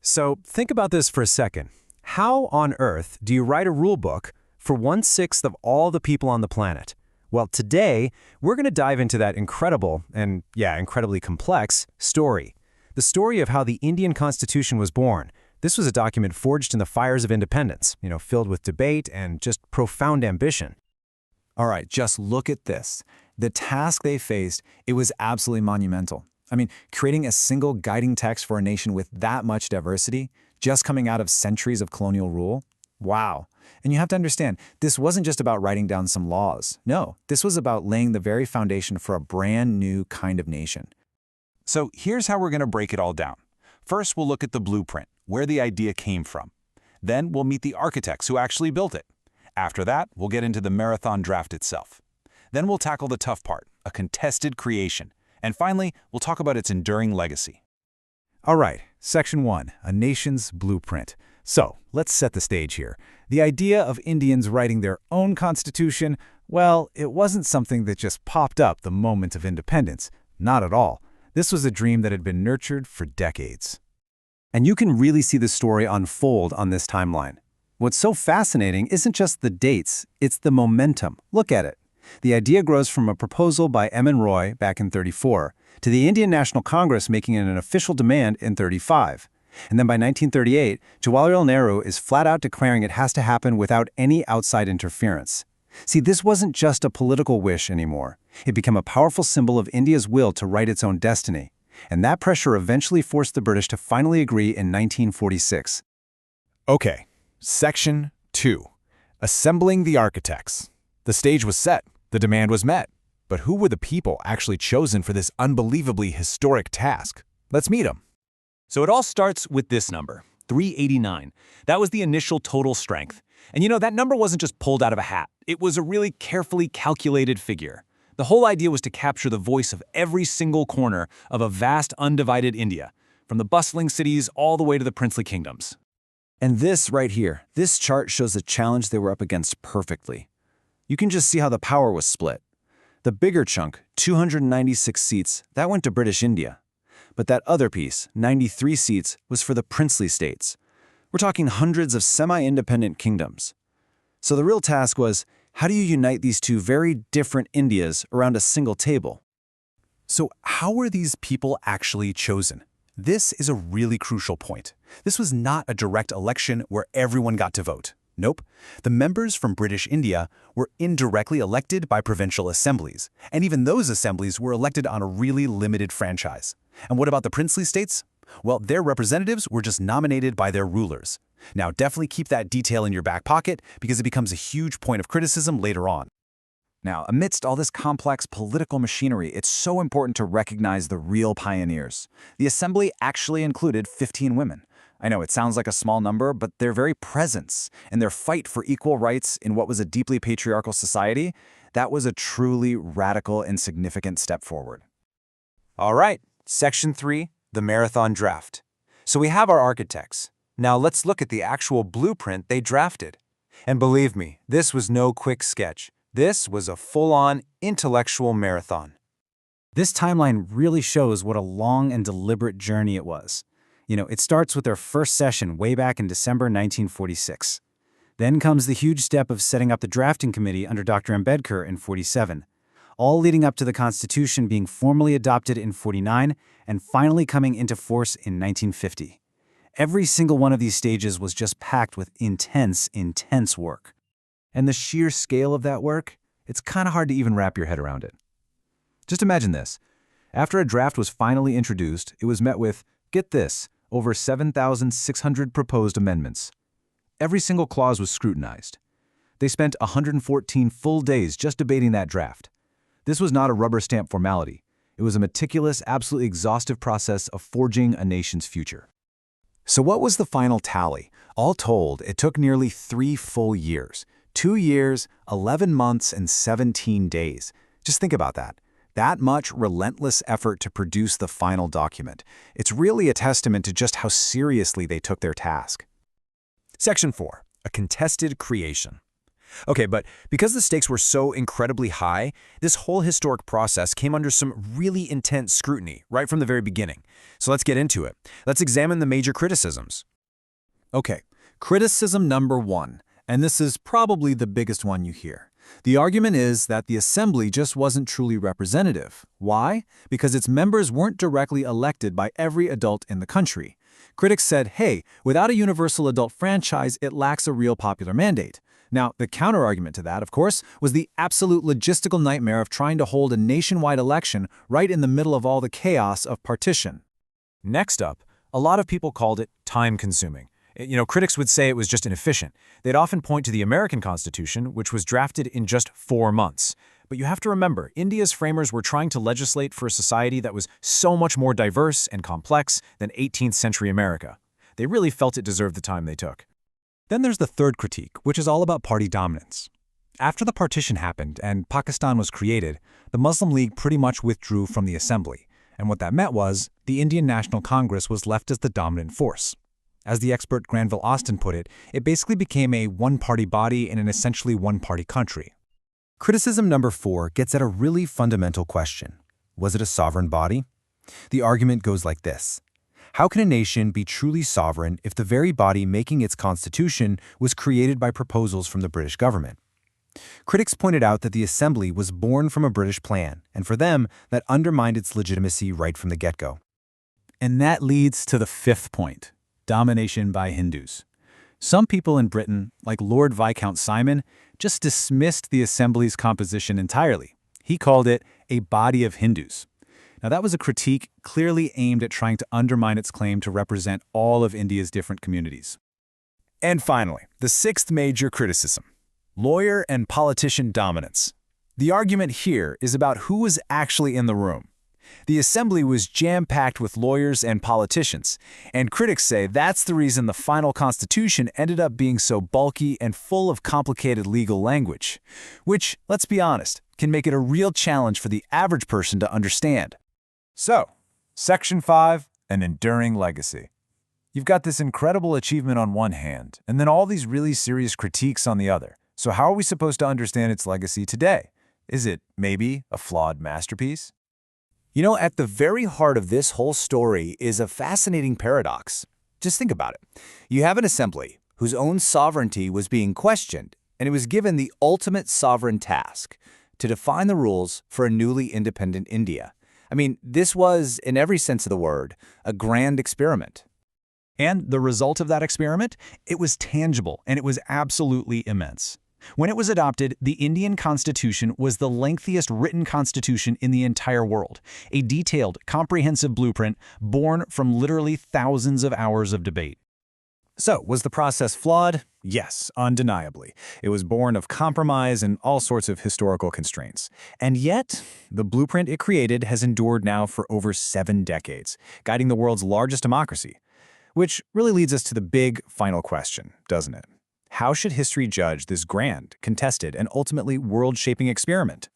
So think about this for a second. How on earth do you write a rule book for 1/6 of all the people on the planet? Well, today, we're going to dive into that incredible and, incredibly complex story. The story of how the Indian Constitution was born. This was a document forged in the fires of independence, filled with debate and just profound ambition. All right, just look at this. The task they faced, it was absolutely monumental. I mean, creating a single guiding text for a nation with that much diversity, just coming out of centuries of colonial rule? Wow. And you have to understand, this wasn't just about writing down some laws. No, this was about laying the very foundation for a brand new kind of nation. So here's how we're going to break it all down. First, we'll look at the blueprint, where the idea came from. Then we'll meet the architects who actually built it. After that, we'll get into the marathon draft itself. Then we'll tackle the tough part, a contested creation. And finally, we'll talk about its enduring legacy. All right, Section 1, a nation's blueprint. So, let's set the stage here. The idea of Indians writing their own constitution, well, it wasn't something that just popped up the moment of independence. Not at all. This was a dream that had been nurtured for decades. And you can really see the story unfold on this timeline. What's so fascinating isn't just the dates, it's the momentum. Look at it. The idea grows from a proposal by M. N. Roy back in 34 to the Indian National Congress making it an official demand in 35. And then by 1938, Jawaharlal Nehru is flat out declaring it has to happen without any outside interference. See, this wasn't just a political wish anymore. It became a powerful symbol of India's will to write its own destiny. And that pressure eventually forced the British to finally agree in 1946. Okay, Section 2, assembling the architects. The stage was set, the demand was met. But who were the people actually chosen for this unbelievably historic task? Let's meet them. So it all starts with this number, 389. That was the initial total strength. And that number wasn't just pulled out of a hat. It was a really carefully calculated figure. The whole idea was to capture the voice of every single corner of a vast, undivided India, from the bustling cities all the way to the princely kingdoms. And this right here, this chart shows the challenge they were up against perfectly. You can just see how the power was split. The bigger chunk, 296 seats, that went to British India. But that other piece, 93 seats, was for the princely states. We're talking hundreds of semi-independent kingdoms. So the real task was, how do you unite these two very different Indias around a single table? So how were these people actually chosen? This is a really crucial point. This was not a direct election where everyone got to vote. Nope. The members from British India were indirectly elected by provincial assemblies, and even those assemblies were elected on a really limited franchise. And what about the princely states? Well, their representatives were just nominated by their rulers. Now, definitely keep that detail in your back pocket because it becomes a huge point of criticism later on. Now, amidst all this complex political machinery, it's so important to recognize the real pioneers. The assembly actually included 15 women. I know it sounds like a small number, but their very presence and their fight for equal rights in what was a deeply patriarchal society, that was a truly radical and significant step forward. All right, Section 3, the marathon draft. So we have our architects. Now let's look at the actual blueprint they drafted. And believe me, this was no quick sketch. This was a full-on intellectual marathon. This timeline really shows what a long and deliberate journey it was. It starts with their first session way back in December 1946. Then comes the huge step of setting up the drafting committee under Dr. Ambedkar in 47, all leading up to the Constitution being formally adopted in 49 and finally coming into force in 1950. Every single one of these stages was just packed with intense work. And the sheer scale of that work, it's kind of hard to even wrap your head around it. Just imagine this. After a draft was finally introduced, it was met with, get this, over 7,600 proposed amendments. Every single clause was scrutinized. They spent 114 full days just debating that draft. This was not a rubber stamp formality. It was a meticulous, absolutely exhaustive process of forging a nation's future. So what was the final tally? All told, it took nearly 3 full years. 2 years, 11 months, and 17 days. Just think about that. That much relentless effort to produce the final document. It's really a testament to just how seriously they took their task. Section 4, a contested creation. Okay, but because the stakes were so incredibly high, this whole historic process came under some really intense scrutiny right from the very beginning. So let's get into it. Let's examine the major criticisms. Okay, criticism number 1, and this is probably the biggest one you hear. The argument is that the Assembly just wasn't truly representative. Why? Because its members weren't directly elected by every adult in the country. Critics said, hey, without a universal adult franchise, it lacks a real popular mandate. Now, the counterargument to that, of course, was the absolute logistical nightmare of trying to hold a nationwide election right in the middle of all the chaos of partition. Next up, a lot of people called it time-consuming. Critics would say it was just inefficient. They'd often point to the American Constitution, which was drafted in just 4 months. But you have to remember, India's framers were trying to legislate for a society that was so much more diverse and complex than 18th century America. They really felt it deserved the time they took. Then there's the third critique, which is all about party dominance. After the partition happened and Pakistan was created, the Muslim League pretty much withdrew from the Assembly. And what that meant was, the Indian National Congress was left as the dominant force. As the expert Granville Austin put it, it basically became a one-party body in an essentially one-party country. Criticism number 4 gets at a really fundamental question. Was it a sovereign body? The argument goes like this. How can a nation be truly sovereign if the very body making its constitution was created by proposals from the British government? Critics pointed out that the Assembly was born from a British plan, and for them, that undermined its legitimacy right from the get-go. And that leads to the 5th point. Domination by Hindus. Some people in Britain, like Lord Viscount Simon, just dismissed the Assembly's composition entirely. He called it a body of Hindus. Now that was a critique clearly aimed at trying to undermine its claim to represent all of India's different communities. And finally, the 6th major criticism. Lawyer and politician dominance. The argument here is about who was actually in the room. The Assembly was jam-packed with lawyers and politicians, and critics say that's the reason the final Constitution ended up being so bulky and full of complicated legal language, which, let's be honest, can make it a real challenge for the average person to understand. So, Section 5, an enduring legacy. You've got this incredible achievement on one hand, and then all these really serious critiques on the other. So how are we supposed to understand its legacy today? Is it maybe a flawed masterpiece? At the very heart of this whole story is a fascinating paradox. Just think about it. You have an assembly whose own sovereignty was being questioned, and it was given the ultimate sovereign task to define the rules for a newly independent India. I mean, this was, in every sense of the word, a grand experiment. And the result of that experiment? It was tangible, and it was absolutely immense. When it was adopted, the Indian Constitution was the lengthiest written constitution in the entire world, a detailed, comprehensive blueprint born from literally thousands of hours of debate. So, was the process flawed? Yes, undeniably. It was born of compromise and all sorts of historical constraints. And yet, the blueprint it created has endured now for over 7 decades, guiding the world's largest democracy. Which really leads us to the big final question, doesn't it? How should history judge this grand, contested, and ultimately world-shaping experiment?